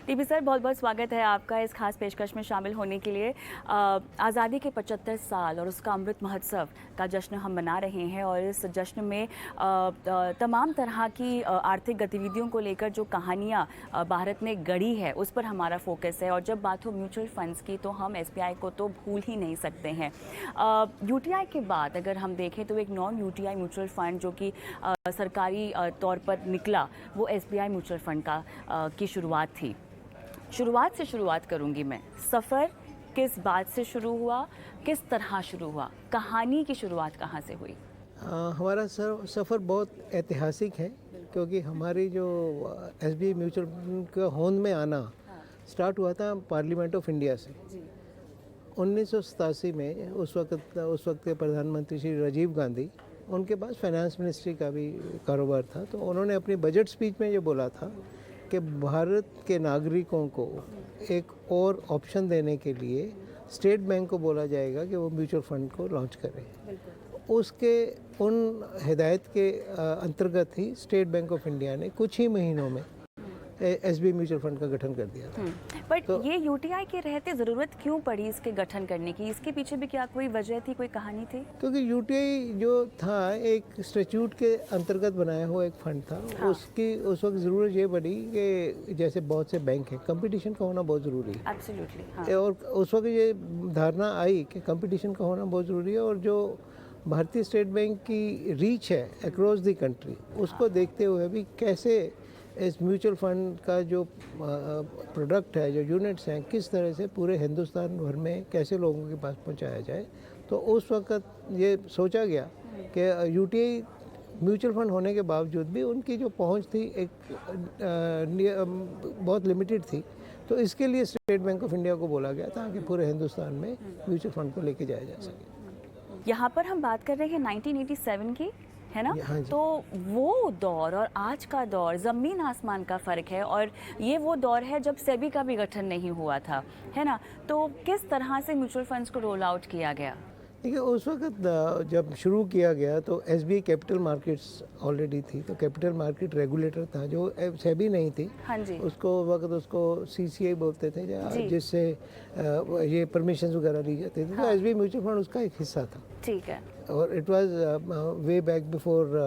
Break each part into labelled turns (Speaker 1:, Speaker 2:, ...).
Speaker 1: TP sir, बहुत बहुत स्वागत है आपका इस खास पेशकश में शामिल होने के लिए। आज़ादी के 75 साल और उसका अमृत महोत्सव का जश्न हम मना रहे हैं और इस जश्न में तमाम तरह की आर्थिक गतिविधियों को लेकर जो कहानियाँ भारत ने गढ़ी है उस पर हमारा फोकस है। और जब बात हो म्यूचुअल फंड्स की तो हम एसबीआई को तो भूल ही नहीं सकते हैं। यूटीआई के बाद अगर हम देखें तो एक नॉन यूटीआई म्यूचुअल फंड जो कि सरकारी तौर पर निकला, वो एसबीआई म्यूचुअल फंड की शुरुआत थी। शुरुआत करूंगी मैं। सफ़र किस बात से शुरू हुआ, किस तरह शुरू हुआ, कहानी की शुरुआत कहाँ से हुई?
Speaker 2: हमारा सफ़र बहुत ऐतिहासिक है, क्योंकि हमारी जो एसबीआई म्यूचुअल फंड का होंद में आना स्टार्ट हुआ था पार्लियामेंट ऑफ इंडिया से 1987 में। उस वक्त के प्रधानमंत्री श्री राजीव गांधी, उनके पास फाइनेंस मिनिस्ट्री का भी कारोबार था, तो उन्होंने अपनी बजट स्पीच में ये बोला था कि भारत के नागरिकों को एक और ऑप्शन देने के लिए स्टेट बैंक को बोला जाएगा कि वो म्यूचुअल फंड को लॉन्च करें। उसके उन हिदायत के अंतर्गत ही स्टेट बैंक ऑफ इंडिया ने कुछ ही महीनों में एसबीआई म्यूचुअल फंड का गठन कर दिया था।
Speaker 1: बट तो ये यूटीआई के रहते ज़रूरत क्यों पड़ी इसके गठन करने की? इसके पीछे भी क्या कोई वजह थी, कोई कहानी थी?
Speaker 2: क्योंकि यूटीआई जो था एक स्टैट्यूट के अंतर्गत बनाया हुआ एक फंड था। हाँ। उसकी उस वक्त ज़रूरत ये पड़ी कि जैसे बहुत से बैंक हैं, कंपटीशन का होना बहुत ज़रूरी है।
Speaker 1: एब्सोल्युटली, हाँ। और
Speaker 2: उस वक्त ये धारणा आई कि कंपटीशन का होना बहुत ज़रूरी है, और जो भारतीय स्टेट बैंक की रीच है अक्रॉस द कंट्री, उसको देखते हुए भी कैसे इस म्यूचुअल फंड का जो प्रोडक्ट है, जो यूनिट्स हैं, किस तरह से पूरे हिंदुस्तान भर में कैसे लोगों के पास पहुंचाया जाए। तो उस वक्त ये सोचा गया कि यूटीआई म्यूचुअल फंड होने के बावजूद भी उनकी जो पहुंच थी एक बहुत लिमिटेड थी, तो इसके लिए स्टेट बैंक ऑफ इंडिया को बोला गया था कि पूरे हिंदुस्तान में म्यूचुअल फंड को लेके जाया जा सके।
Speaker 1: यहाँ पर हम बात कर रहे हैं 1987 की, है ना? तो वो दौर और आज का दौर ज़मीन आसमान का फ़र्क है, और ये वो दौर है जब सेबी का भी गठन नहीं हुआ था, है ना? तो किस तरह से म्यूचुअल फंड्स को रोल आउट किया गया?
Speaker 2: देखिए, उस वक्त जब शुरू किया गया तो एसबीआई कैपिटल मार्केट्स ऑलरेडी थी, तो कैपिटल मार्केट रेगुलेटर था जो सेबी नहीं थी।
Speaker 1: हाँ जी।
Speaker 2: उसको सीसीआई बोलते थे, जिससे ये परमिशंस वगैरह ली जाती थी। हाँ। तो एसबीआई म्यूचुअल फंड उसका एक हिस्सा था।
Speaker 1: ठीक है।
Speaker 2: और it was way back before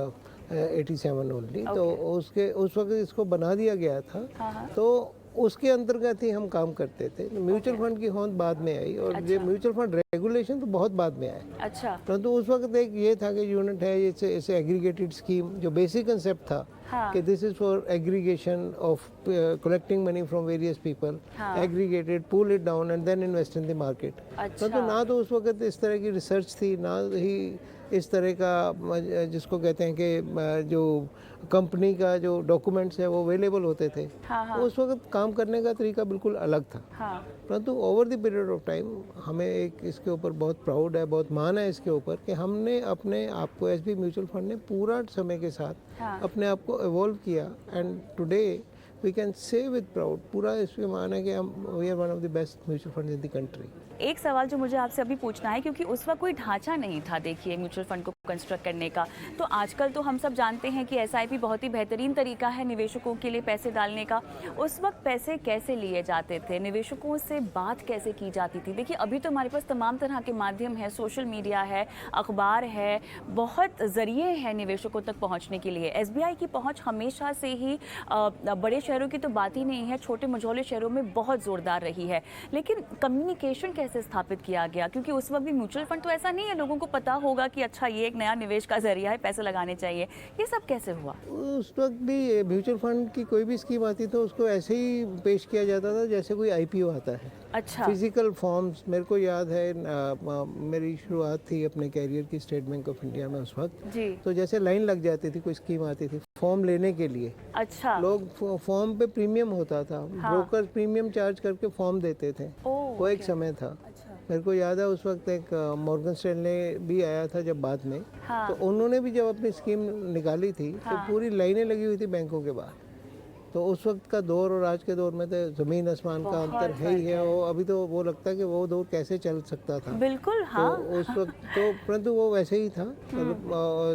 Speaker 2: 87 only. तो उस वक्त इसको बना दिया गया था। हाँ। तो उसके अंतर्गत ही हम काम करते थे। म्यूचुअल फंड की होंद बाद में आई, और ये म्यूचुअल फंड रेगुलेशन तो बहुत बाद में आया।
Speaker 1: अच्छा।
Speaker 2: परंतु उस वक्त एक ये था कि यूनिट है, इसे एग्रीगेटेड स्कीम, जो बेसिक कंसेप्ट था। हाँ। कि this is for aggregation of collecting money from various people, aggregated, pull it down and then invest in the market. परंतु ना तो उस वक्त इस तरह की रिसर्च थी, ना ही इस तरह का जिसको कहते हैं कि जो कंपनी का जो डॉक्यूमेंट्स है वो अवेलेबल होते थे। हाँ। उस वक्त काम करने का तरीका बिल्कुल अलग था। हाँ। परंतु over the period of time हमें एक इसके ऊपर बहुत प्राउड है, बहुत मान है इसके ऊपर कि हमने अपने आप को, एसबीआई म्यूचुअल फंड ने पूरा समय के साथ अपने आप को इवॉल्व किया, and today we can say with proud, पूरा इसमें मान है कि हम we are one of the best mutual fund in the country.
Speaker 1: एक सवाल जो मुझे आपसे अभी पूछना है, क्योंकि उस वक्त कोई ढांचा नहीं था, देखिए, म्यूचुअल फंड को कंस्ट्रक्ट करने का। तो आजकल तो हम सब जानते हैं कि एसआईपी बहुत ही बेहतरीन तरीका है निवेशकों के लिए पैसे डालने का। उस वक्त पैसे कैसे लिए जाते थे, निवेशकों से बात कैसे की जाती थी? देखिए, अभी तो हमारे पास तमाम तरह के माध्यम है, सोशल मीडिया है, अखबार है, बहुत ज़रिए हैं निवेशकों तक पहुँचने के लिए। एसबीआई की पहुँच हमेशा से ही बड़े शहरों की तो बात ही नहीं है, छोटे मझौले शहरों में बहुत ज़ोरदार रही है। लेकिन कम्युनिकेशन कैसे स्थापित किया गया? क्योंकि उस वक्त भी म्यूचुअल फंड तो ऐसा नहीं है लोगों को पता होगा कि अच्छा ये एक नया निवेश का जरिया है, पैसे लगाने चाहिए। ये सब कैसे हुआ?
Speaker 2: उस वक्त भी म्यूचुअल फंड की कोई भी स्कीम आती तो उसको ऐसे ही पेश किया जाता था जैसे कोई आईपीओ आता है।
Speaker 1: अच्छा।
Speaker 2: फिजिकल फॉर्म्स, मेरे को याद है मेरी शुरुआत थी अपने कैरियर की स्टेट बैंक ऑफ इंडिया में उस वक्त जी। तो जैसे लाइन लग जाती थी, कोई स्कीम आती थी फॉर्म लेने के लिए। अच्छा। लोग फॉर्म पे प्रीमियम होता था। हाँ। ब्रोकर प्रीमियम चार्ज करके फॉर्म देते थे। वो एक समय था। अच्छा। मेरे को याद है उस वक्त एक मॉर्गन स्टैनले भी आया था जब बाद में। हाँ। तो उन्होंने भी जब अपनी स्कीम निकाली थी। हाँ। तो पूरी लाइनें लगी हुई थी बैंकों के बाहर। तो उस वक्त का दौर और आज के दौर में तो ज़मीन आसमान का अंतर है ही है। और अभी तो वो लगता है कि वो दौर कैसे चल सकता था।
Speaker 1: बिल्कुल, हाँ।
Speaker 2: तो उस वक्त तो परंतु वो वैसे ही था।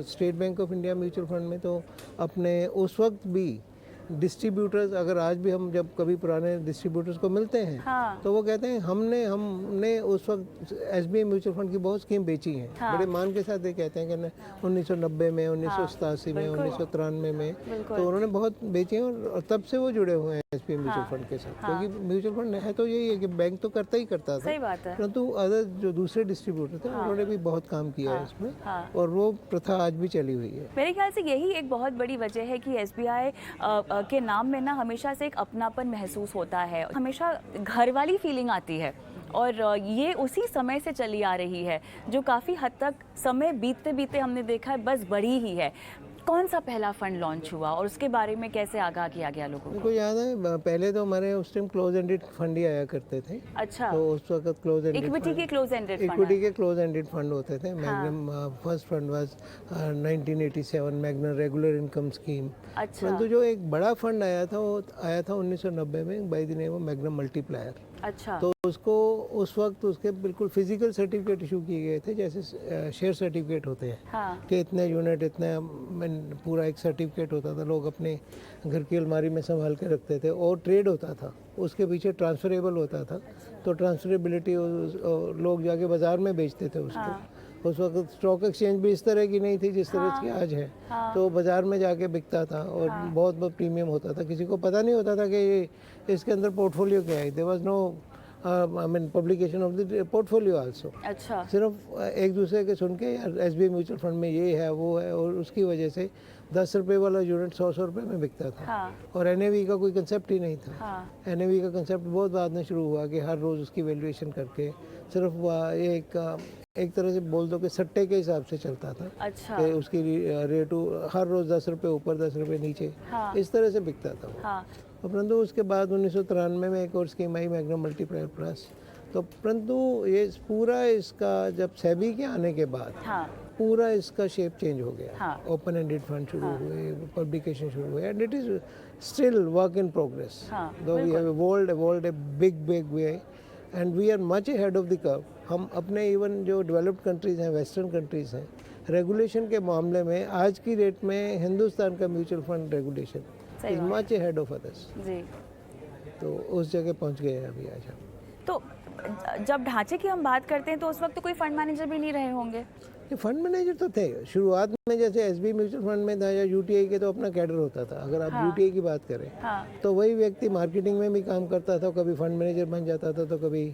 Speaker 2: State bank of India mutual fund में तो अपने उस वक्त भी डिस्ट्रीब्यूटर्स, अगर आज भी हम जब कभी पुराने डिस्ट्रीब्यूटर्स को मिलते हैं
Speaker 1: हाँ।
Speaker 2: तो वो कहते हैं हमने उस वक्त एसबीआई म्यूचुअल फंड की बहुत स्कीम बेची हैं। बड़े मान के साथ ये कहते हैं कि 1990 में, 1987 में, 1993 में, तो उन्होंने बहुत बेची हैं और तब से वो जुड़े हुए हैं एसबीआई म्यूचुअल फंड के साथ। क्योंकि म्यूचुअल फंड है तो यही है कि बैंक तो करता ही करता था,
Speaker 1: सही बात है।
Speaker 2: परंतु अदर जो दूसरे डिस्ट्रीब्यूटर थे उन्होंने भी बहुत काम किया है इसमें, और वो प्रथा आज भी चली हुई है।
Speaker 1: मेरे ख्याल से यही एक बहुत बड़ी वजह है कि एसबीआई के नाम में ना हमेशा से एक अपनापन महसूस होता है, हमेशा घर वाली फीलिंग आती है, और ये उसी समय से चली आ रही है जो काफ़ी हद तक समय बीतते बीतते हमने देखा है बस बढ़ी ही है। कौन सा पहला फंड लॉन्च हुआ और उसके बारे में कैसे आगाह किया गया लोगों को?
Speaker 2: मेरे को याद है पहले तो हमारे उस टाइम क्लोज एंडेड फंड ही आया करते थे।
Speaker 1: अच्छा।
Speaker 2: तो उस वक्त क्लोज एंडेड
Speaker 1: इक्विटी के क्लोज एंडेड फंड,
Speaker 2: इक्विटी के क्लोज एंडेड फंड होते थे। Magnum first fund was 1987 magnum regular income scheme.
Speaker 1: अच्छा।
Speaker 2: परंतु जो एक बड़ा फंड आया था वो आया था 1990 में by the name of magnum multiplier.
Speaker 1: अच्छा।
Speaker 2: तो उसको उस वक्त उसके बिल्कुल फिजिकल सर्टिफिकेट इशू किए गए थे, जैसे शेयर सर्टिफिकेट होते हैं।
Speaker 1: हाँ।
Speaker 2: कि इतने यूनिट, इतने पूरा एक सर्टिफिकेट होता था, लोग अपने घर की अलमारी में संभाल के रखते थे, और ट्रेड होता था उसके पीछे, ट्रांसफरेबल होता था। तो ट्रांसफरेबिलिटी लोग जाके बाजार में बेचते थे उसको। हाँ। उस वक्त स्टॉक एक्सचेंज भी इस तरह की नहीं थी जिस तरह की आज है। तो बाजार में जाके बिकता था और बहुत बहुत प्रीमियम होता था। किसी को पता नहीं होता था कि ये इसके अंदर पोर्टफोलियो क्या है। There was no I mean publication of the portfolio also. अच्छा। सिर्फ एक दूसरे के सुन के यार एसबीआई म्यूचुअल फंड में ये है वो है, और उसकी वजह से 10 रुपये वाला यूनिट 100 रुपये में बिकता था। हाँ। और एनएवी का कोई कंसेप्ट ही नहीं था। हाँ। एनएवी का कंसेप्ट बहुत बाद में शुरू हुआ कि हर रोज़ उसकी वैल्यूएशन करके सिर्फ एक तरह से बोल दो कि सट्टे के हिसाब से चलता था। अच्छा। कि उसकी रेट हर रोज़ 10 रुपये ऊपर 10 रुपये नीचे। हाँ। इस तरह से बिकता था वो। हाँ। परंतु उसके बाद 1993 में एक और स्कीम आई मैग्नम मल्टीप्लायर प्लस। तो परंतु ये पूरा इसका जब सेबी के आने के बाद पूरा इसका शेप चेंज हो गया। ओपन एंडेड फंड शुरू हुए, पब्लिकेशन शुरू हुए, and it is still work in progress. Though we have evolved a big way and we are much ahead of the curve। हम अपने इवन जो डेवलप्ड कंट्रीज हैं, वेस्टर्न कंट्रीज हैं, regulation के मामले में आज की डेट में हिंदुस्तान का mutual fund regulation is much ahead of others. जी। तो उस जगह पहुंच गए हैं अभी आज हम।
Speaker 1: तो जब ढांचे की हम बात करते हैं तो उस वक्त तो कोई फंड मैनेजर भी नहीं रहे होंगे?
Speaker 2: ये फंड मैनेजर तो थे शुरुआत में, जैसे एसबीआई म्यूचुअल फंड में था या यूटीआई के तो अपना कैडर होता था। अगर आप यूटीआई की बात करें तो वही व्यक्ति मार्केटिंग में भी काम करता था, कभी फंड मैनेजर बन जाता था, तो कभी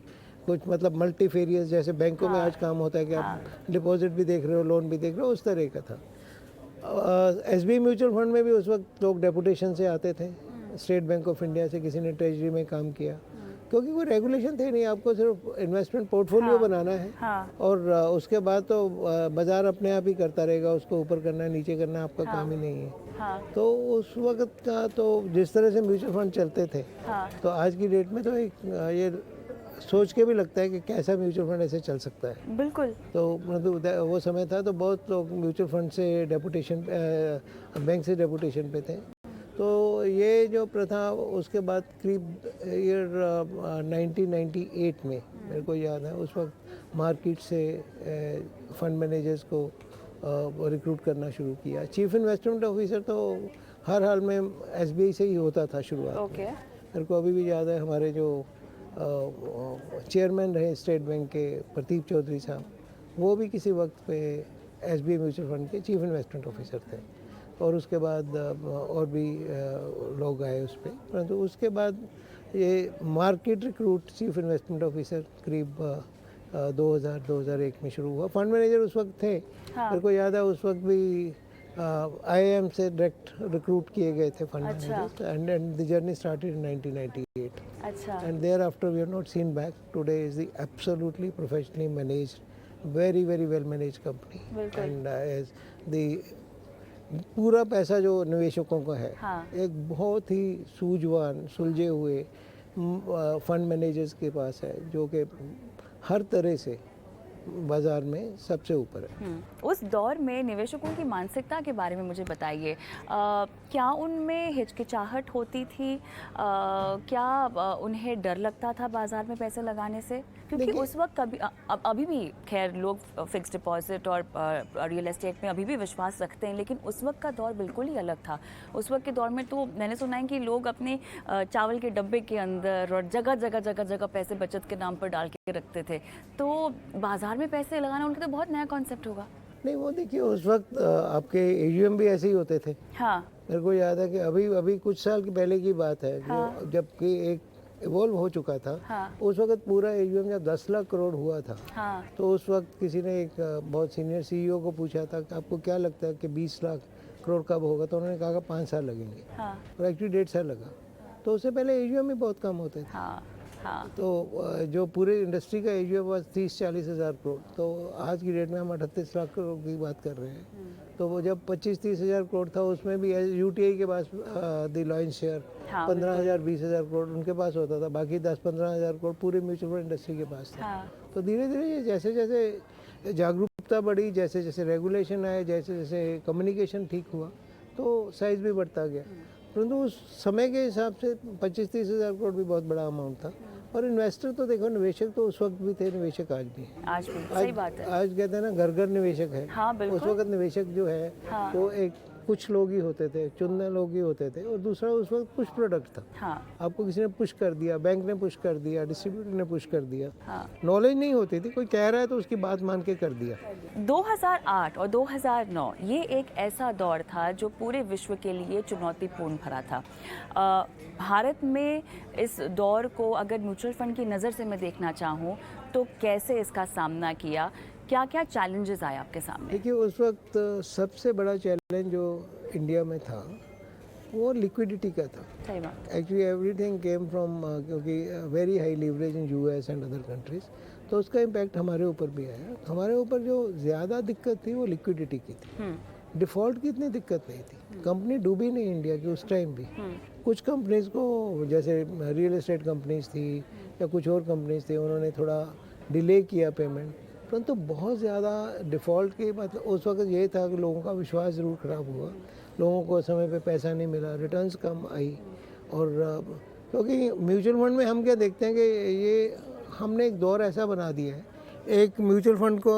Speaker 2: कुछ मतलब मल्टीफेरियस, जैसे बैंकों में आज काम होता है कि आप डिपॉजिट भी देख रहे हो, लोन भी देख रहे हो, उस तरह का था। एसबीआई म्यूचुअल फंड में भी उस वक्त लोग डेपुटेशन से आते थे, स्टेट बैंक ऑफ इंडिया से, किसी ने ट्रेजरी में काम किया, क्योंकि कोई रेगुलेशन थे नहीं। आपको सिर्फ इन्वेस्टमेंट पोर्टफोलियो बनाना है। और उसके बाद तो बाजार अपने आप ही करता रहेगा, उसको ऊपर करना है नीचे करना है, आपका काम ही नहीं है। तो उस वक्त का तो जिस तरह से म्यूचुअल फंड चलते थे, तो आज की डेट में तो एक ये सोच के भी लगता है कि कैसा म्यूचुअल फंड ऐसे चल सकता है। बिल्कुल। तो मतलब वो समय था तो बहुत लोग म्यूचुअल फंड से डेपुटेशन, बैंक से डेपुटेशन पे थे। तो ये जो प्रथा उसके बाद करीब ईयर 1998 में, मेरे को याद है, उस वक्त मार्केट से फंड मैनेजर्स को रिक्रूट करना शुरू किया। चीफ इन्वेस्टमेंट ऑफिसर तो हर हाल में एसबीआई से ही होता था शुरुआत में। मेरे को अभी भी याद है हमारे जो चेयरमैन रहे स्टेट बैंक के, प्रदीप चौधरी साहब, वो भी किसी वक्त पे एसबीआई म्यूचुअल फंड के चीफ इन्वेस्टमेंट ऑफिसर थे। और उसके बाद और भी लोग आए उस पर। परंतु उसके बाद ये market recruit chief investment officer करीब 2000-2001 में शुरू हुआ। फंड मैनेजर उस वक्त थे। मेरे को याद है उस वक्त भी आईआईएम से डायरेक्ट रिक्रूट किए गए थे fund managers, and the journey started in 1998। अच्छा। And there after we have not seen back. Today is the absolutely professionally managed, very well managed company, and as the पूरा पैसा जो निवेशकों का है, एक बहुत ही सूझवान सुलझे हुए फंड मैनेजर्स के पास है, जो कि हर तरह से बाजार में सबसे ऊपर है।
Speaker 1: उस दौर में निवेशकों की मानसिकता के बारे में मुझे बताइए, क्या उनमें हिचकिचाहट होती थी? क्या उन्हें डर लगता था बाजार में पैसे लगाने से? क्योंकि उस वक्त अभी भी खैर लोग फिक्स्ड डिपॉजिट और रियल एस्टेट में अभी भी विश्वास रखते हैं, लेकिन उस वक्त का दौर बिल्कुल ही अलग था। उस वक्त के दौर में तो मैंने सुना है कि लोग अपने चावल के डब्बे के अंदर और जगह पैसे बचत के नाम पर डाल के रखते थे। तो बाजार में पैसे लगाना उनके तो बहुत नया कॉन्सेप्ट होगा।
Speaker 2: नहीं, वो देखिए उस वक्त आपके एयूएम भी ऐसे ही होते थे।
Speaker 1: हाँ।
Speaker 2: मेरे को याद है कि अभी कुछ साल पहले की बात है, हाँ। जबकि एक इवॉल्व हो चुका था। हाँ। उस वक्त पूरा एयूएम जब 10 लाख करोड़ हुआ था। हाँ। तो उस वक्त किसी ने एक बहुत सीनियर सीईओ को पूछा था कि आपको क्या लगता है कि 20 लाख करोड़ कब होगा? तो उन्होंने कहा कि 5 साल लगेंगे। हाँ। और एक्चुअली 1.5 साल लगा। तो उससे पहले एयूएम भी बहुत कम होते थे। हाँ। हाँ। तो जो पूरे इंडस्ट्री का एयूएम बस 30-40 हज़ार करोड़, तो आज की डेट में हम 38 लाख करोड़ की बात कर रहे हैं। तो वो जब 25-30 हज़ार करोड़ था, उसमें भी यूटीआई के पास द लॉयंस शेयर 15,000-20,000 करोड़ उनके पास होता था, बाकी 10-15 हज़ार करोड़ पूरे म्यूचुअल फंड इंडस्ट्री के पास था। हाँ। तो धीरे धीरे जैसे जैसे जागरूकता बढ़ी, जैसे जैसे रेगुलेशन आए, जैसे जैसे कम्युनिकेशन ठीक हुआ, तो साइज भी बढ़ता गया। परंतु उस समय के हिसाब से 25-30 हज़ार करोड़ भी बहुत बड़ा अमाउंट था। और इन्वेस्टर तो देखो, निवेशक तो उस वक्त भी थे, निवेशक आज भी है।
Speaker 1: आज भी सही बात है।
Speaker 2: आज कहते हैं ना, घर घर निवेशक है।
Speaker 1: हाँ, बिल्कुल।
Speaker 2: उस वक्त निवेशक जो है, हाँ। वो एक कुछ लोग ही होते थे, चुनिंदा लोग ही होते थे। और दूसरा उस वक्त पुश प्रोडक्ट था। हाँ। आपको किसी ने पुश कर दिया, बैंक ने पुश कर दिया, डिस्ट्रीब्यूटर ने पुश कर दिया। हाँ। नॉलेज नहीं होती थी, कोई कह रहा है तो उसकी बात मान के कर दिया।
Speaker 1: 2008 और 2009 ये एक ऐसा दौर था जो पूरे विश्व के लिए चुनौतीपूर्ण भरा था। भारत में इस दौर को अगर म्यूचुअल फंड की नज़र से मैं देखना चाहूँ तो कैसे इसका सामना किया? क्या क्या चैलेंजेस आए आपके सामने?
Speaker 2: देखिए, उस वक्त सबसे बड़ा चैलेंज जो इंडिया में था वो लिक्विडिटी का था।
Speaker 1: सही बात।
Speaker 2: एक्चुअली एवरीथिंग केम फ्रॉम, क्योंकि very high leverage in US and other countries, तो उसका इम्पैक्ट हमारे ऊपर भी आया। हमारे ऊपर जो ज़्यादा दिक्कत थी वो लिक्विडिटी की थी। डिफ़ॉल्ट की इतनी दिक्कत नहीं थी, कंपनी डूबी नहीं इंडिया की उस टाइम भी। कुछ कंपनीज को, जैसे रियल एस्टेट कंपनीज थी या कुछ और कंपनीज थी, उन्होंने थोड़ा डिले किया पेमेंट, परंतु बहुत ज़्यादा डिफ़ॉल्ट की मतलब उस वक्त ये था कि लोगों का विश्वास ज़रूर ख़राब हुआ, लोगों को समय पे पैसा नहीं मिला, रिटर्न्स कम आई। और क्योंकि म्यूचुअल फंड में हम क्या देखते हैं कि ये हमने एक दौर ऐसा बना दिया है, एक म्यूचुअल फंड को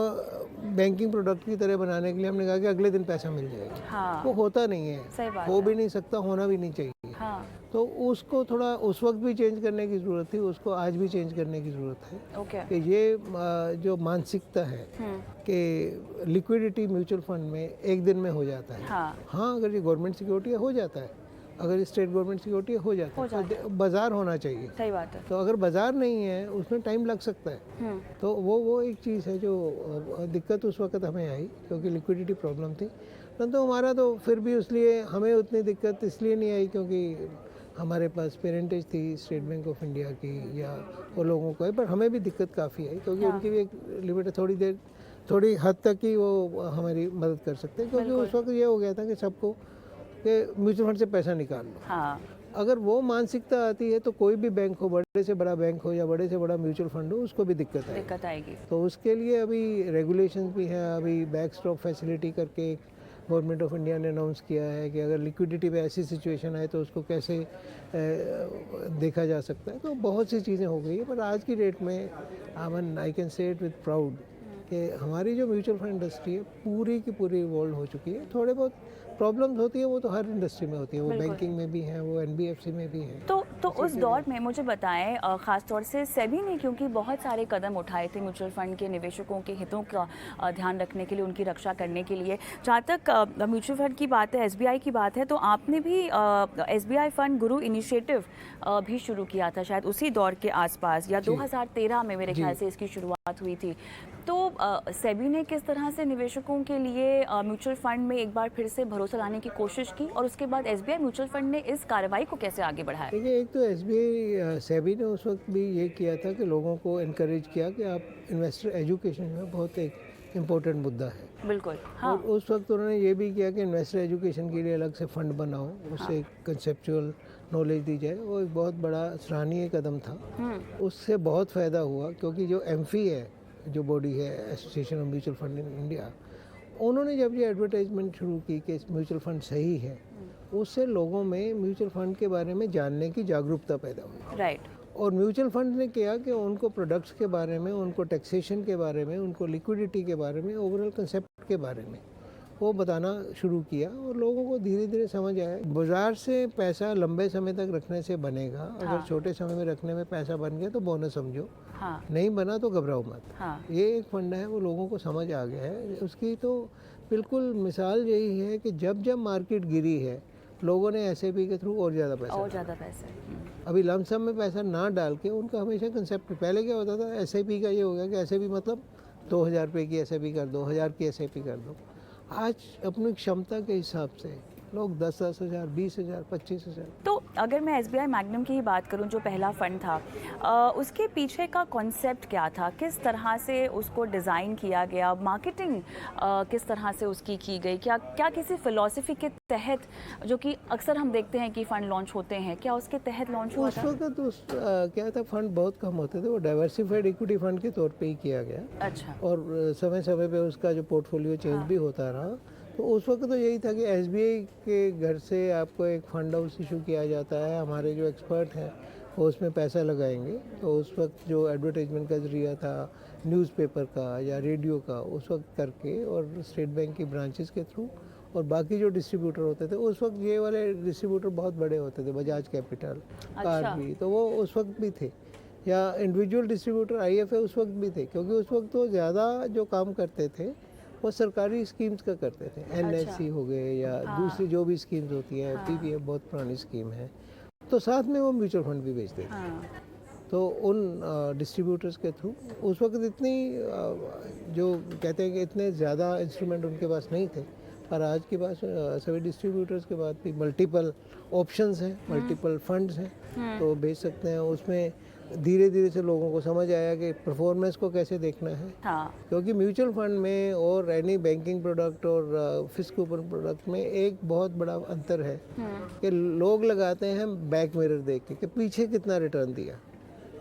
Speaker 2: बैंकिंग प्रोडक्ट की तरह बनाने के लिए हमने कहा कि अगले दिन पैसा मिल जाएगा। हाँ। वो होता नहीं है,
Speaker 1: सही बात
Speaker 2: हो भी नहीं सकता, होना भी नहीं चाहिए।
Speaker 1: हाँ।
Speaker 2: तो उसको थोड़ा उस वक्त भी चेंज करने की ज़रूरत थी, उसको आज भी चेंज करने की ज़रूरत है। कि ये जो मानसिकता है कि लिक्विडिटी म्यूचुअल फंड में एक दिन में हो जाता है। हाँ, अगर ये गवर्नमेंट सिक्योरिटी हो जाता है, अगर स्टेट गवर्नमेंट सिक्योरिटी हो जाता है, तो बाजार होना चाहिए।
Speaker 1: सही बात है।
Speaker 2: तो अगर बाजार नहीं है, उसमें टाइम लग सकता है। तो वो एक चीज़ है जो दिक्कत उस वक्त हमें आई, क्योंकि लिक्विडिटी प्रॉब्लम थी। परंतु हमारा तो फिर भी इसलिए हमें उतनी दिक्कत इसलिए नहीं आई क्योंकि हमारे पास पेरेंटेज थी स्टेट बैंक ऑफ इंडिया की या वो लोगों को है, पर हमें भी दिक्कत काफ़ी आई क्योंकि उनकी भी एक लिमिट है, थोड़ी हद तक ही वो हमारी मदद कर सकते हैं। क्योंकि उस वक्त ये हो गया था कि सबको कि म्यूचुअल फंड से पैसा निकाल लो। हाँ। अगर वो मानसिकता आती है तो कोई भी बैंक हो, बड़े से बड़ा बैंक हो या बड़े से बड़ा म्यूचुअल फंड हो, उसको भी दिक्कत आएगी। तो उसके लिए अभी रेगुलेशंस भी हैं। अभी बैकस्टॉप फैसिलिटी करके गवर्नमेंट ऑफ इंडिया ने अनाउंस किया है कि अगर लिक्विडिटी में ऐसी सिचुएशन आए तो उसको कैसे देखा जा सकता है। तो बहुत सी चीज़ें हो गई है, पर आज की डेट में I can say it with proud कि हमारी जो म्यूचुअल फंड इंडस्ट्री है पूरी की पूरी इवॉल्व हो चुकी है। थोड़े बहुत प्रॉब्लम्स होती है, वो तो हर इंडस्ट्री में होती है, वो बैंकिंग में भी है, वो एनबीएफसी में भी है।
Speaker 1: तो उस दौर में मुझे बताएं, ख़ास तौर से सेबी ने क्योंकि बहुत सारे कदम उठाए थे म्यूचुअल फंड के निवेशकों के हितों का ध्यान रखने के लिए, उनकी रक्षा करने के लिए। जहाँ तक म्यूचुअल फंड की बात है, एसबीआई की बात है, तो आपने भी एसबीआई फंड गुरु इनिशिएटिव भी शुरू किया था शायद उसी दौर के आसपास, या 2013 में मेरे ख्याल से इसकी शुरुआत हुई थी। तो सेबी ने किस तरह से निवेशकों के लिए म्यूचुअल फंड में एक बार फिर से भरोसा लाने की कोशिश की, और उसके बाद एसबीआई म्यूचुअल फंड ने इस कार्रवाई को कैसे आगे बढ़ाया?
Speaker 2: देखिए, एक तो एसबीआई सेबी ने उस वक्त भी ये किया था कि लोगों को इनकरेज किया कि आप इन्वेस्टर एजुकेशन में बहुत एक इम्पोर्टेंट मुद्दा है।
Speaker 1: बिल्कुल। हाँ।
Speaker 2: और उस वक्त उन्होंने ये भी किया कि इन्वेस्टर एजुकेशन के लिए अलग से फंड बनाओ, उससे कंसेप्चुअल नॉलेज दी जाए। वो एक बहुत बड़ा सराहनीय कदम था। उससे बहुत फ़ायदा हुआ क्योंकि जो एमफी है, जो बॉडी है association of mutual fund in India, उन्होंने जब ये एडवर्टाइजमेंट शुरू की कि म्यूचुअल फंड सही है, उससे लोगों में म्यूचुअल फंड के बारे में जानने की जागरूकता पैदा हुई।
Speaker 1: राइट।
Speaker 2: और म्यूचुअल फंड ने किया कि उनको प्रोडक्ट्स के बारे में, उनको टैक्सेशन के बारे में, उनको लिक्विडिटी के बारे में, ओवरऑल कंसेप्ट के बारे में वो बताना शुरू किया और लोगों को धीरे धीरे समझ आया बाजार से पैसा लंबे समय तक रखने से बनेगा। अगर छोटे समय में रखने में पैसा बन गया तो बोनस समझो, नहीं बना तो घबराओ मत। ये एक फंड है, वो लोगों को समझ आ गया है। उसकी तो बिल्कुल मिसाल यही है कि जब जब मार्केट गिरी है लोगों ने एसआईपी के थ्रू और ज़्यादा पैसा अभी लमसम में पैसा ना डाल के उनका हमेशा कंसेप्ट, पहले क्या होता था एसआईपी का ये हो गया कि एसआईपी मतलब 2000 रुपये की एसआईपी कर दो, 1000 की एसआईपी कर दो। आज अपनी क्षमता के हिसाब से लोग 10,000, 20,000, 25,000।
Speaker 1: तो अगर मैं एसबीआई मैग्नम की ही बात करूं, जो पहला फंड था, उसके पीछे का कॉन्सेप्ट क्या था? किस तरह से उसको डिज़ाइन किया गया? मार्केटिंग किस तरह से उसकी की गई? क्या किसी फिलॉसफी के तहत, जो कि अक्सर हम देखते हैं कि फ़ंड लॉन्च होते हैं, क्या उसके तहत लॉन्च हुआ था?
Speaker 2: उस वक्त तो क्या था, फंड बहुत कम होते थे, वो डाइवर्सिफाइड इक्विटी फंड के तौर पे ही किया गया।
Speaker 1: अच्छा।
Speaker 2: और समय समय पे उसका जो पोर्टफोलियो चेंज भी होता रहा। तो उस वक्त तो यही था कि एसबीआई के घर से आपको एक फंड हाउस इशू किया जाता है, हमारे जो एक्सपर्ट हैं वो उसमें पैसा लगाएंगे। तो उस वक्त जो एडवर्टाइजमेंट का जरिया था न्यूज़पेपर का या रेडियो का, उस वक्त करके, और स्टेट बैंक की ब्रांचेस के थ्रू, और बाकी जो डिस्ट्रीब्यूटर होते थे उस वक्त, ये वाले डिस्ट्रीब्यूटर बहुत बड़े होते थे, बजाज कैपिटल, कार्बी, तो वो उस वक्त भी थे, या इंडिविजुअल डिस्ट्रीब्यूटर आईएफए उस वक्त भी थे, क्योंकि उस वक्त तो ज़्यादा जो काम करते थे वो सरकारी स्कीम्स का करते थे। एनएससी हो गए या दूसरी जो भी स्कीम्स होती हैं, पीपीएफ बहुत पुरानी स्कीम है, तो साथ में वो म्यूचुअल फंड भी बेचते थे। तो उन डिस्ट्रीब्यूटर्स के थ्रू उस वक्त इतनी जो कहते हैं कि इतने ज़्यादा इंस्ट्रूमेंट उनके पास नहीं थे, पर आज के पास सभी डिस्ट्रीब्यूटर्स के पास भी मल्टीपल ऑप्शंस हैं, मल्टीपल फंड्स हैं, तो बेच सकते हैं। उसमें धीरे धीरे से लोगों को समझ आया कि परफॉर्मेंस को कैसे देखना है। क्योंकि म्यूचुअल फंड में और एनी बैंकिंग प्रोडक्ट और फिक्स्ड कूपन प्रोडक्ट में एक बहुत बड़ा अंतर है कि लोग लगाते हैं बैक मिरर देख के कि पीछे कितना रिटर्न दिया,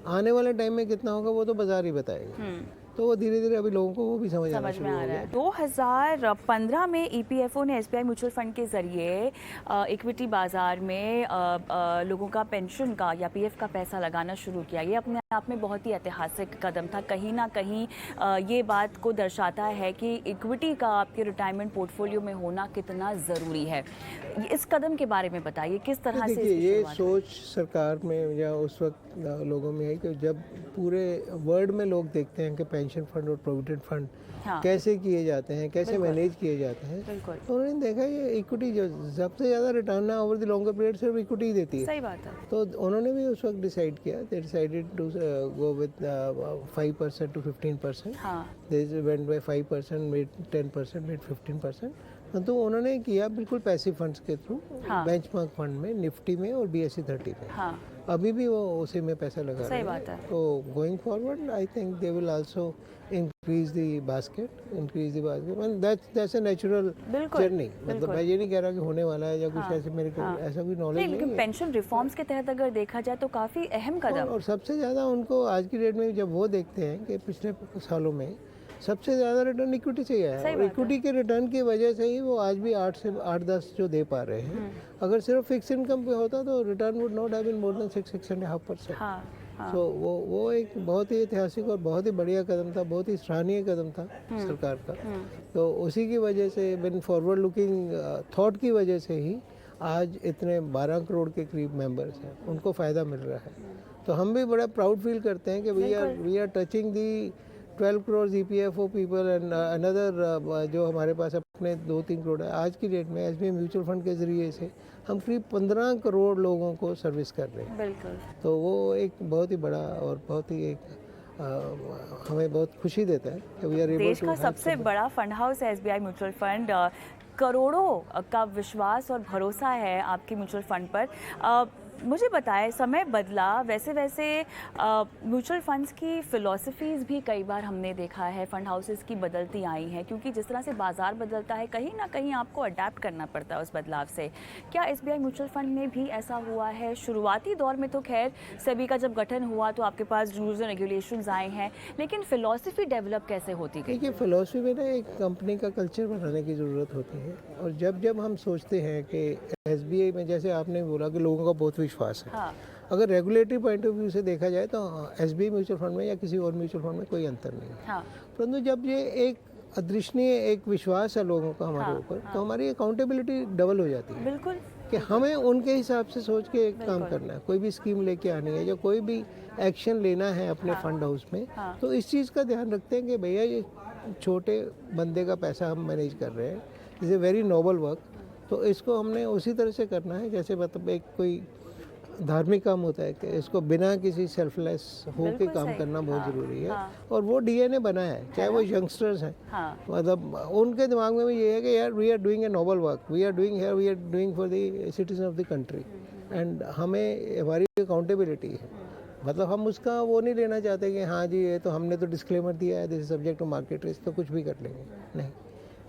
Speaker 2: आने वाले टाइम में कितना होगा वो तो बाजार ही बताएगा। तो वो धीरे धीरे अभी लोगों को वो भी समझ में आ रहा है।
Speaker 1: 2015 में ईपीएफओ ने एसबीआई म्यूचुअल फंड के जरिए इक्विटी बाजार में लोगों का पेंशन का या पीएफ का पैसा लगाना शुरू किया। ये अपने आप में बहुत ही ऐतिहासिक कदम था। कहीं ना कहीं ये बात को दर्शाता है कि इक्विटी का आपके रिटायरमेंट पोर्टफोलियो में होना कितना ज़रूरी है। इस कदम के बारे में बताइए, किस तरह से
Speaker 2: ये सोच सरकार में या उस वक्त लोगों में है कि जब पूरे वर्ल्ड में लोग देखते हैं कि पेंशन फंड और प्रोविडेंट फंड कैसे किए जाते हैं, कैसे मैनेज किए जाते हैं, तो उन्होंने देखा ये इक्विटी जो सबसे ज़्यादा रिटर्न है ओवर द लॉन्गर पीरियड सिर्फ इक्विटी देती है।
Speaker 1: सही बात है।
Speaker 2: तो उन्होंने भी उस वक्त डिसाइड किया, they decided to go with 5% to 15%, they went by 5%, made 10%, made 15%। तो उन्होंने किया बिल्कुल पैसिव फंड्स के थ्रू, बेंचमार्क फंड में, निफ्टी में और BSE 30 में। अभी भी वो उसी में पैसा लगा रहे हैं। तो going forward I think they will also increase the basket, and that's a natural journey. मतलब मैं ये नहीं कह रहा कि होने वाला है या कुछ ऐसे, मेरे को ऐसा कोई नॉलेज नहीं है।
Speaker 1: लेकिन पेंशन रिफॉर्म्स के तहत अगर देखा जाए तो काफ़ी अहम कदम।
Speaker 2: और सबसे ज़्यादा उनको आज की डेट में जब वो देखते हैं कि पिछले सालों में सबसे ज़्यादा रिटर्न इक्विटी से ही आया है, और इक्विटी के रिटर्न की वजह से ही वो आज भी 8 से 8-10 जो दे पा रहे हैं। अगर सिर्फ फिक्स इनकम पे होता तो return would not have been more than 6.5%। So वो एक बहुत ही ऐतिहासिक और बहुत ही बढ़िया कदम था, बहुत ही सराहनीय कदम था सरकार का। तो उसी की वजह से, बिन फॉरवर्ड लुकिंग थॉट की वजह से ही आज इतने 12 करोड़ के करीब मेंबर्स हैं, उनको फ़ायदा मिल रहा है। तो हम भी बड़ा प्राउड फील करते हैं कि we are touching the 12 crore EPFO people and another जो हमारे पास अपने 2-3 करोड़ है। आज की डेट में एसबीआई म्यूचुअल फंड के ज़रिए से हम करीब 15 करोड़ लोगों को सर्विस कर रहे हैं।
Speaker 1: बिल्कुल।
Speaker 2: तो वो एक बहुत ही बड़ा और बहुत ही एक हमें बहुत खुशी देता है कि वी आर एबल टू।
Speaker 1: देश का सबसे बड़ा फंड हाउस है एसबीआई म्यूचुअल फंड। करोड़ों का विश्वास और भरोसा है आपके म्यूचुअल फंड पर। मुझे बताएं, समय बदला वैसे वैसे म्यूचुअल फंड्स की फ़िलॉसफीज़ भी कई बार हमने देखा है, फ़ंड हाउसेस की बदलती आई हैं, क्योंकि जिस तरह से बाज़ार बदलता है कहीं ना कहीं आपको अडेप्ट करना पड़ता है उस बदलाव से। क्या एसबीआई म्यूचुअल फंड में भी ऐसा हुआ है? शुरुआती दौर में तो खैर सेबी का जब गठन हुआ तो आपके पास रूल्स एंड रेगुलेशंस आए हैं, लेकिन फ़िलॉसफी डेवलप कैसे होती गई?
Speaker 2: देखिए, फ़िलॉसफी में ना एक कंपनी का कल्चर बनाने की ज़रूरत होती है, और जब जब हम सोचते हैं कि एसबीआई में, जैसे आपने बोला कि लोगों का बहुत विश्वास है,
Speaker 1: हाँ,
Speaker 2: अगर रेगुलेटरी पॉइंट ऑफ व्यू से देखा जाए तो एसबीआई म्यूचुअल फंड में या किसी और म्यूचुअल फंड में कोई अंतर नहीं है।
Speaker 1: हाँ,
Speaker 2: परंतु जब ये एक अदृश्यनीय एक विश्वास है लोगों का हमारे
Speaker 1: हाँ,
Speaker 2: ऊपर,
Speaker 1: हाँ,
Speaker 2: तो हमारी अकाउंटेबिलिटी डबल हो जाती है
Speaker 1: बिल्कुल,
Speaker 2: कि हमें उनके हिसाब से सोच के एक काम
Speaker 1: बिल्कुल।
Speaker 2: करना है। कोई भी स्कीम लेके आनी है या कोई भी एक्शन लेना है अपने
Speaker 1: हाँ,
Speaker 2: फंड हाउस में,
Speaker 1: हाँ,
Speaker 2: तो इस चीज़ का ध्यान रखते हैं कि भैया ये छोटे बंदे का पैसा हम मैनेज कर रहे हैं, is a very noble work, तो इसको हमने उसी तरह से करना है जैसे मतलब एक कोई धार्मिक काम होता है कि इसको बिना किसी सेल्फलेस हो के
Speaker 1: बिल्कुल
Speaker 2: काम
Speaker 1: सही।
Speaker 2: करना बहुत
Speaker 1: हाँ,
Speaker 2: ज़रूरी है।
Speaker 1: हाँ,
Speaker 2: और वो डीएनए बना है, चाहे वो यंगस्टर्स हैं,
Speaker 1: हाँ,
Speaker 2: मतलब उनके दिमाग में भी ये है कि यार we are doing a noble work, we are doing here, we are doing for the citizen of the country, and हमें हमारी अकाउंटेबिलिटी है। मतलब हम उसका वो नहीं लेना चाहते कि हाँ जी ये तो हमने तो डिस्क्लेमर दिया है, this is subject to market risk, तो कुछ भी कर लेंगे। नहीं,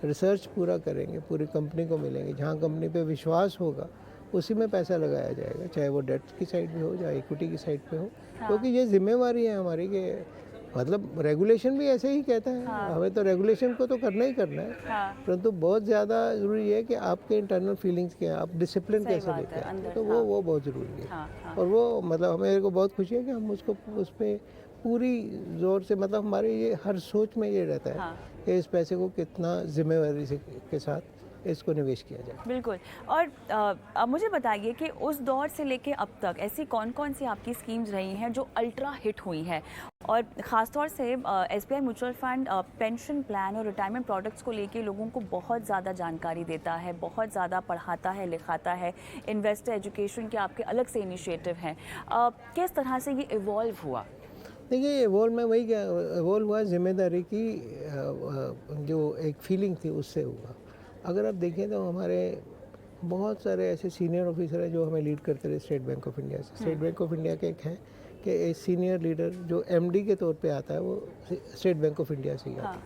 Speaker 2: रिसर्च पूरा करेंगे, पूरी कंपनी को मिलेंगे, जहाँ कंपनी पे विश्वास होगा उसी में पैसा लगाया जाएगा, चाहे वो डेट की साइड पे हो चाहे इक्विटी की साइड पे हो।
Speaker 1: हाँ।
Speaker 2: क्योंकि ये जिम्मेवारी है हमारी कि मतलब रेगुलेशन भी ऐसे ही कहता है,
Speaker 1: हाँ।
Speaker 2: हमें तो रेगुलेशन को तो करना ही करना है,
Speaker 1: हाँ,
Speaker 2: परंतु बहुत ज़्यादा ज़रूरी है कि आपके इंटरनल फीलिंग्स क्या है, आप डिसिप्लिन
Speaker 1: सही
Speaker 2: कैसे
Speaker 1: बात
Speaker 2: लेके
Speaker 1: है,
Speaker 2: आते हैं,
Speaker 1: अंदर,
Speaker 2: तो
Speaker 1: हाँ।
Speaker 2: वो बहुत ज़रूरी है।
Speaker 1: हाँ, हाँ,
Speaker 2: और वो मतलब मेरे को बहुत खुशी है कि हम उसको उस पर पूरी ज़ोर से, मतलब हमारे ये हर सोच में ये रहता है
Speaker 1: हाँ।
Speaker 2: कि इस पैसे को कितना जिम्मेवारी से के साथ इसको निवेश किया जाए।
Speaker 1: बिल्कुल। और अब मुझे बताइए कि उस दौर से लेके अब तक ऐसी कौन-कौन सी आपकी स्कीम्स रही हैं जो अल्ट्रा हिट हुई हैं? और ख़ास तौर से SBI mutual fund pension plan और रिटायरमेंट प्रोडक्ट्स को लेके लोगों को बहुत ज़्यादा जानकारी देता है, बहुत ज़्यादा पढ़ाता है, लिखाता है। इन्वेस्टर एजुकेशन के आपके अलग से इनिशिएटिव हैं। किस तरह से ये इवॉल्व हुआ?
Speaker 2: देखिए, इवॉल्व में वही क्या इवॉल्व हुआ, जिम्मेदारी की जो एक फीलिंग थी उससे हुआ। अगर आप देखें तो हमारे बहुत सारे ऐसे सीनियर ऑफिसर हैं जो हमें लीड करते रहे स्टेट बैंक ऑफ इंडिया से। स्टेट बैंक ऑफ इंडिया के एक हैं कि एक सीनियर लीडर जो एमडी के तौर पे आता है वो स्टेट बैंक ऑफ इंडिया से ही आता है।
Speaker 1: हाँ,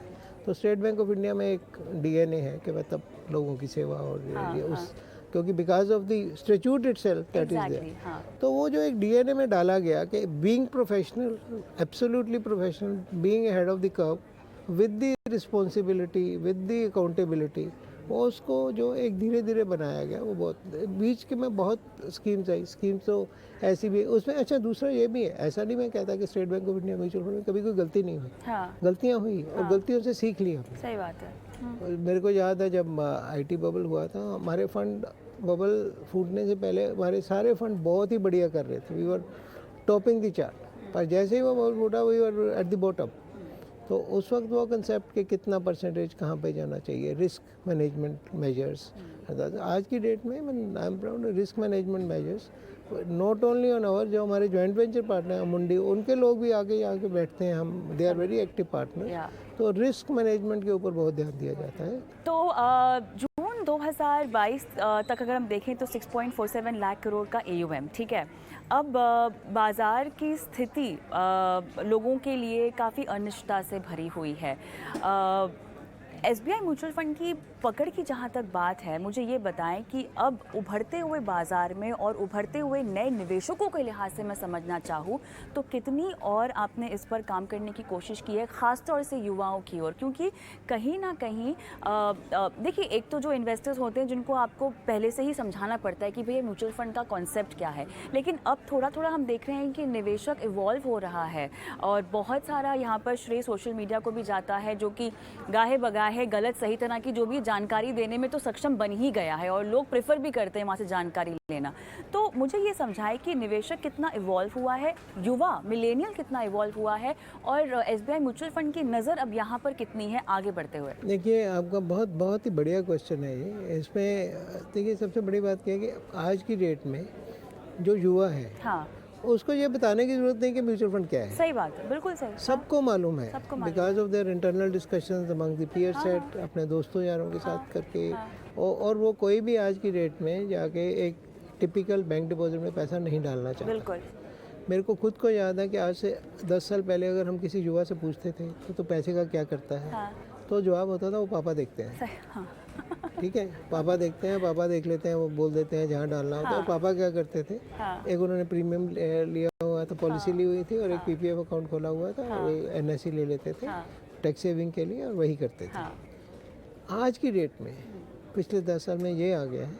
Speaker 2: तो स्टेट बैंक ऑफ इंडिया में एक डीएनए है कि मतलब लोगों की सेवा, और
Speaker 1: हाँ,
Speaker 2: ये उस
Speaker 1: हाँ।
Speaker 2: क्योंकि because of the statute itself that is there,
Speaker 1: exactly, हाँ।
Speaker 2: तो वो जो एक डीएनए में डाला गया कि being professional, absolutely professional, being head of the curve with the responsibility, with the accountability, वो उसको जो एक धीरे धीरे बनाया गया। वो बहुत बीच के में बहुत स्कीम्स आई, स्कीम्स तो ऐसी भी उसमें। अच्छा, दूसरा ये भी है, ऐसा नहीं मैं कहता कि state bank of India mutual fund में कभी कोई गलती नहीं हुई,
Speaker 1: हाँ,
Speaker 2: गलतियाँ हुई, और गलतियों से सीख ली हमने।
Speaker 1: सही बात है।
Speaker 2: और मेरे को याद है जब आईटी बबल हुआ था, हमारे फंड बबल फूटने से पहले हमारे सारे फंड बहुत ही बढ़िया कर रहे थे, we were topping the chart, पर जैसे ही वो बबल फूटा we were at the bottom. तो उस वक्त वो कंसेप्ट कि कितना परसेंटेज कहाँ पे जाना चाहिए, रिस्क मैनेजमेंट मेजर्स, आज की डेट में I am proud risk management measures not only on our, जो हमारे जॉइंट वेंचर पार्टनर हैं मुंडी, उनके लोग भी आगे आके बैठते हैं, हम they are very active partner. तो रिस्क मैनेजमेंट के ऊपर बहुत ध्यान दिया जाता है।
Speaker 1: तो जून 2022 तक अगर हम देखें तो 6.47 लाख करोड़ का AUM, ठीक है। अब बाज़ार की स्थिति लोगों के लिए काफ़ी अनिश्चितता से भरी हुई है। एसबीआई म्यूचुअल फंड की पकड़ की जहाँ तक बात है, मुझे ये बताएं कि अब उभरते हुए बाज़ार में और उभरते हुए नए निवेशकों के लिहाज से मैं समझना चाहूँ तो कितनी और आपने इस पर काम करने की कोशिश की है, ख़ास तौर से युवाओं की ओर? क्योंकि कहीं ना कहीं देखिए, एक तो जो इन्वेस्टर्स होते हैं जिनको आपको पहले से ही समझाना पड़ता है कि भैया म्यूचुअल फंड का कॉन्सेप्ट क्या है, लेकिन अब थोड़ा थोड़ा हम देख रहे हैं कि निवेशक इवॉल्व हो रहा है और बहुत सारा यहाँ पर श्रेय सोशल मीडिया को भी जाता है, जो कि गाहे बगाहे गलत सही तरह की जो भी जानकारी देने में तो सक्षम बन ही गया है और लोग प्रेफर भी करते हैं वहाँ से जानकारी लेना। तो मुझे ये समझाए कि निवेशक कितना इवॉल्व हुआ है, युवा मिलेनियल कितना इवॉल्व हुआ है, और एसबीआई म्यूचुअल फंड की नज़र अब यहाँ पर कितनी है आगे बढ़ते हुए?
Speaker 2: देखिए, आपका बहुत ही बढ़िया क्वेश्चन है ये। इसमें देखिए, सबसे बड़ी बात क्या है कि आज की डेट में जो युवा है,
Speaker 1: हाँ,
Speaker 2: उसको ये बताने की जरूरत नहीं कि म्यूचुअल फंड क्या है।
Speaker 1: सही बात है, बिल्कुल सही।
Speaker 2: सबको मालूम है,
Speaker 1: सबको मालूम
Speaker 2: because of their internal discussions among the peer set, अपने दोस्तों यारों के साथ करके। और वो कोई भी आज की डेट में जाके एक टिपिकल बैंक डिपॉजिट में पैसा नहीं डालना चाहता।
Speaker 1: बिल्कुल।
Speaker 2: मेरे को खुद को याद है कि आज से 10 साल पहले अगर हम किसी युवा से पूछते थे तो पैसे का क्या करता है,
Speaker 1: हाँ।
Speaker 2: तो जवाब होता था वो पापा देखते हैं।
Speaker 1: हाँ।
Speaker 2: ठीक है, पापा देखते हैं, पापा देख लेते हैं, वो बोल देते हैं जहाँ डालना होता है। और पापा क्या करते थे, एक उन्होंने प्रीमियम लिया हुआ था, पॉलिसी ली हुई थी, और एक पीपीएफ अकाउंट खोला हुआ था, और एनएससी ले लेते थे टैक्स सेविंग के लिए, और वही करते थे। आज की डेट में पिछले 10 साल में ये आ गया है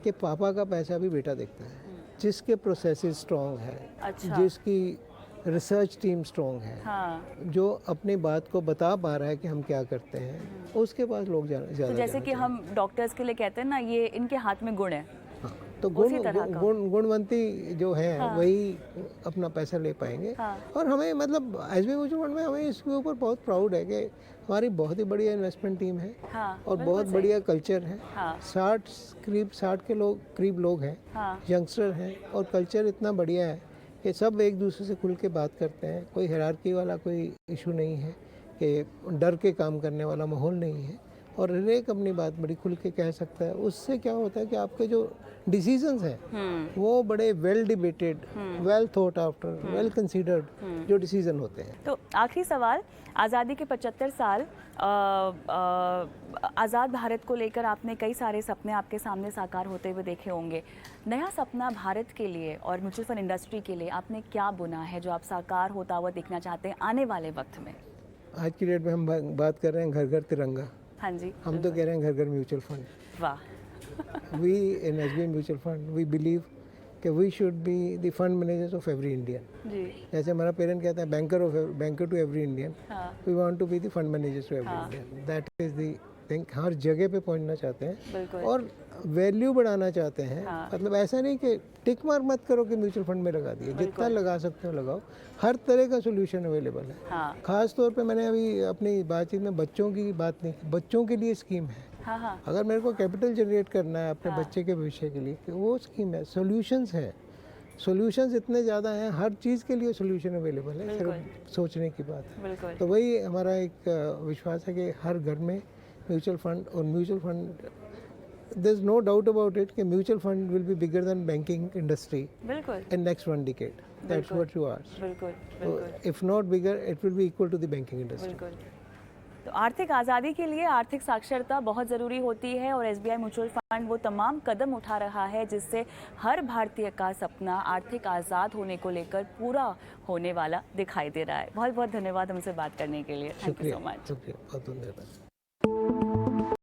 Speaker 2: कि पापा का पैसा भी बेटा देखता है, जिसके प्रोसेसेस स्ट्रॉन्ग है, जिसकी रिसर्च टीम स्ट्रॉन्ग है, जो अपनी बात को बता पा रहा है कि हम क्या करते हैं, उसके पास लोग ज़्यादा।
Speaker 1: तो जैसे कि हम डॉक्टर्स के लिए कहते हैं ना, ये इनके हाथ में गुण है।
Speaker 2: हाँ, तो गुणवंती जो है वही अपना पैसा ले पाएंगे। और हमें मतलब एसबीआई म्यूचुअल फंड में हमें इसके ऊपर बहुत प्राउड है कि हमारी बहुत ही बढ़िया इन्वेस्टमेंट टीम है, और बहुत बढ़िया कल्चर है। 60 के करीब लोग हैं, यंगस्टर हैं, और कल्चर इतना बढ़िया है कि सब एक दूसरे से खुल के बात करते हैं। कोई हायरार्की वाला कोई इशू नहीं है, कि डर के काम करने वाला माहौल नहीं है, और हर एक अपनी बात बड़ी खुल के कह सकता है। उससे क्या होता है कि आपके जो डिसीजंस हैं वो बड़े well debated, well thought after, well considered जो डिसीजन होते हैं।
Speaker 1: तो आखिरी सवाल, आज़ादी के 75 साल आज़ाद भारत को लेकर आपने कई सारे सपने आपके सामने साकार होते हुए देखे होंगे। नया सपना भारत के लिए और म्यूचुअल फंड इंडस्ट्री के लिए आपने क्या बुना है जो आप साकार होता हुआ देखना चाहते हैं आने वाले वक्त में?
Speaker 2: आज की डेट में हम बात कर रहे हैं घर घर तिरंगा।
Speaker 1: हाँ जी,
Speaker 2: हम तो कह रहे हैं घर घर म्यूचुअल फंड।
Speaker 1: वाह।
Speaker 2: We in SBI mutual fund we believe कि we should be the fund managers of every Indian.
Speaker 1: जी।
Speaker 2: जैसे हमारा पेरेंट कहता है banker to every Indian, we want to be the fund managers to every Indian. That is the thing. हर जगह पे पहुंचना चाहते हैं और वैल्यू बढ़ाना चाहते हैं। मतलब ऐसा नहीं कि टिक मार मत करो कि म्यूचुअल फंड में लगा दिए, जितना लगा सकते हो लगाओ। हर तरह का सोल्यूशन अवेलेबल है। खास तौर पे मैंने अभी अपनी बातचीत में बच्चों की बात नहीं की, बच्चों के लिए स्कीम है। अगर मेरे को कैपिटल जनरेट करना है अपने बच्चे के भविष्य के लिए, तो वो स्कीम है। सॉल्यूशंस है, सॉल्यूशंस इतने ज़्यादा हैं, हर चीज़ के लिए सॉल्यूशन अवेलेबल है, सिर्फ सोचने की बात है। तो वही हमारा एक विश्वास है कि हर घर में म्यूचुअल फंड, और mutual fund there's no doubt about it कि mutual fund will be bigger than banking industry in next 1 decade. That's what you asked. So if not bigger, it will be equal to the banking industry.
Speaker 1: तो आर्थिक आज़ादी के लिए आर्थिक साक्षरता बहुत ज़रूरी होती है, और एसबीआई म्यूचुअल फंड वो तमाम कदम उठा रहा है जिससे हर भारतीय का सपना आर्थिक आज़ाद होने को लेकर पूरा होने वाला दिखाई दे रहा है। बहुत बहुत धन्यवाद हमसे बात करने के लिए। Thank you so much.
Speaker 2: शुक्रिया, बहुत धन्यवाद।